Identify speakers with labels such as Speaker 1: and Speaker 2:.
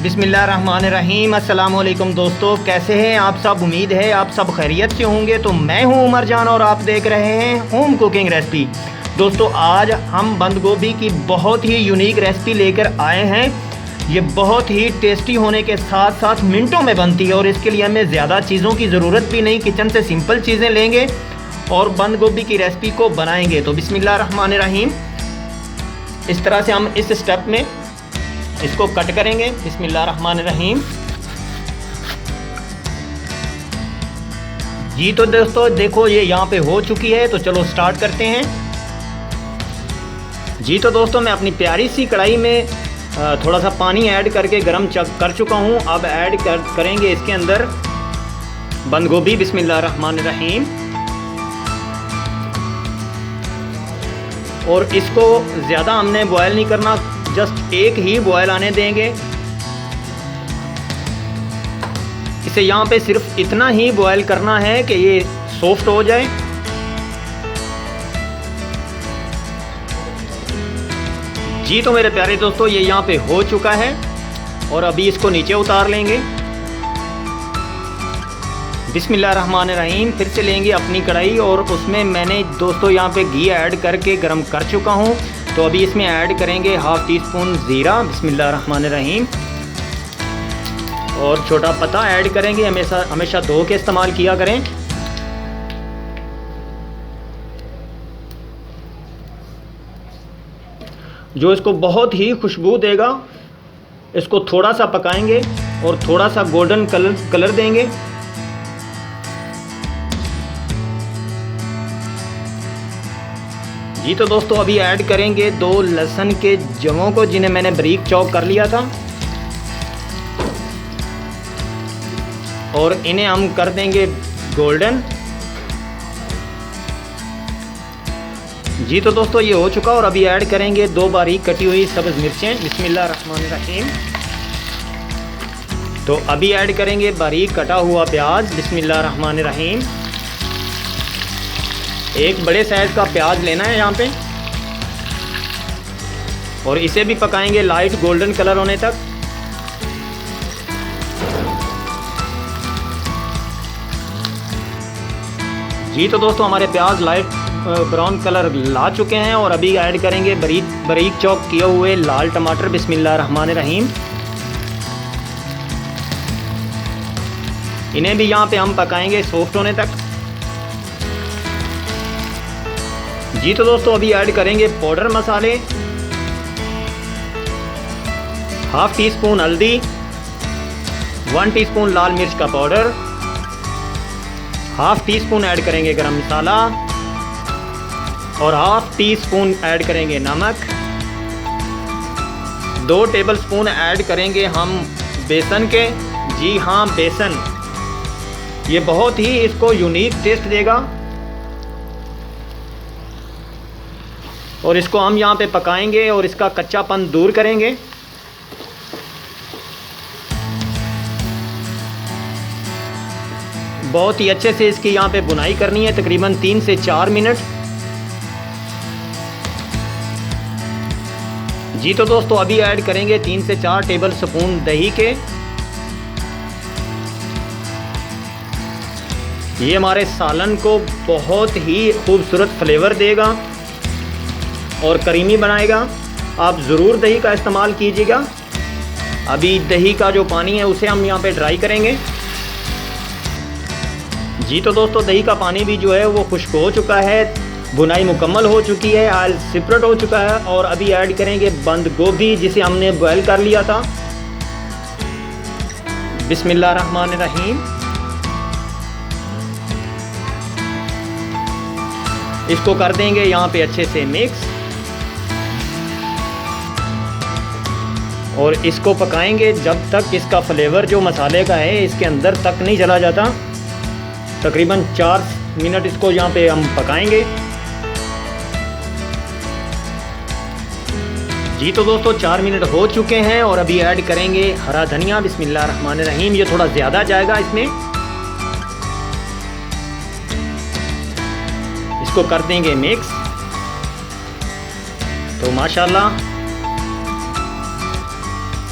Speaker 1: बिस्मिल्लाहिर्रहमानिर्रहीम। अस्सलाम वालेकुम दोस्तों, कैसे हैं आप सब? उम्मीद है आप सब खैरियत से होंगे। तो मैं हूं उमर जान और आप देख रहे हैं होम कुकिंग रेसिपी। दोस्तों आज हम बंद गोभी की बहुत ही यूनिक रेसिपी लेकर आए हैं। ये बहुत ही टेस्टी होने के साथ साथ मिनटों में बनती है और इसके लिए हमें ज़्यादा चीज़ों की ज़रूरत भी नहीं। किचन से सिंपल चीज़ें लेंगे और बंद गोभी की रेसिपी को बनाएंगे। तो बिस्मिल्लाहिर्रहमानिर्रहीम, इस तरह से हम इस स्टेप में इसको कट करेंगे। बिस्मिल्लाहिर्रहमानिर्रहीम। जी तो दोस्तों देखो ये यहाँ पे हो चुकी है, तो चलो स्टार्ट करते हैं। जी तो दोस्तों मैं अपनी प्यारी सी कढ़ाई में थोड़ा सा पानी ऐड करके गरम कर चुका हूँ। अब ऐड करेंगे इसके अंदर बंद गोभी। बिस्मिल्लाहिर्रहमानिर्रहीम। और इसको ज़्यादा हमने बॉयल नहीं करना, जस्ट एक ही बॉयल आने देंगे। इसे यहाँ पे सिर्फ इतना ही बॉयल करना है कि ये सॉफ्ट हो जाए। जी तो मेरे प्यारे दोस्तों ये यहाँ पे हो चुका है और अभी इसको नीचे उतार लेंगे। बिस्मिल्लाहिर्रहमानिर्रहीम। फिर से लेंगे अपनी कढ़ाई और उसमें मैंने दोस्तों यहाँ पे घी ऐड करके गरम कर चुका हूँ। तो अभी इसमें ऐड करेंगे हाफ़ टी स्पून ज़ीरा। बिस्मिल्लाहिर्रहमानिर्रहीम। और छोटा पत्ता ऐड करेंगे। हमेशा धो के इस्तेमाल किया करें। जो इसको बहुत ही खुशबू देगा। इसको थोड़ा सा पकाएंगे और थोड़ा सा गोल्डन कलर देंगे। जी तो दोस्तों अभी ऐड करेंगे 2 लहसुन के जवों को, जिन्हें मैंने बारीक चॉप कर लिया था। और इन्हें हम कर देंगे गोल्डन। जी तो दोस्तों ये हो चुका और अभी ऐड करेंगे 2 बारीक कटी हुई सब्ज़ मिर्चें। बिस्मिल्लाहिर्रहमानिर्रहीम। तो अभी ऐड करेंगे बारीक कटा हुआ प्याज। बिस्मिल्लाहिर्रहमानिर्रहीम। एक बड़े साइज़ का प्याज लेना है यहाँ पे और इसे भी पकाएंगे लाइट गोल्डन कलर होने तक। जी तो दोस्तों हमारे प्याज लाइट ब्राउन कलर ला चुके हैं और अभी ऐड करेंगे बारीक चॉप किए हुए लाल टमाटर। बिस्मिल्लाहिर्रहमानिर्रहीम। इन्हें भी यहाँ पे हम पकाएंगे सॉफ्ट होने तक। जी तो दोस्तों अभी ऐड करेंगे पाउडर मसाले। हाफ़ टी स्पून हल्दी, 1 टीस्पून लाल मिर्च का powder, half tea spoon add करेंगे गरम मसाला और हाफ़ टी स्पून ऐड करेंगे नमक। 2 टेबलस्पून ऐड करेंगे हम बेसन के। जी हाँ बेसन, ये बहुत ही इसको यूनिक टेस्ट देगा। और इसको हम यहाँ पे पकाएंगे और इसका कच्चापन दूर करेंगे। बहुत ही अच्छे से इसकी यहाँ पे बुनाई करनी है, तकरीबन 3 से 4 मिनट। जी तो दोस्तों अभी ऐड करेंगे 3 से 4 टेबल स्पून दही के। ये हमारे सालन को बहुत ही खूबसूरत फ्लेवर देगा और करीमी बनाएगा। आप ज़रूर दही का इस्तेमाल कीजिएगा। अभी दही का जो पानी है उसे हम यहाँ पे ड्राई करेंगे। जी तो दोस्तों दही का पानी भी जो है वो खुश्क हो चुका है, बुनाई मुकम्मल हो चुकी है, ऑयल सेपरेट हो चुका है। और अभी ऐड करेंगे बंद गोभी जिसे हमने बॉयल कर लिया था। बिस्मिल्लाहिर्रहमानिर्रहीम। इसको कर देंगे यहाँ पे अच्छे से मिक्स और इसको पकाएंगे जब तक इसका फ्लेवर जो मसाले का है इसके अंदर तक नहीं चला जाता। तकरीबन 4 मिनट इसको यहाँ पे हम पकाएंगे। जी तो दोस्तों 4 मिनट हो चुके हैं और अभी ऐड करेंगे हरा धनिया। बिस्मिल्लाहिर्रहमानिर्रहीम। ये थोड़ा ज़्यादा जाएगा इसमें। इसको कर देंगे मिक्स। तो माशाल्लाह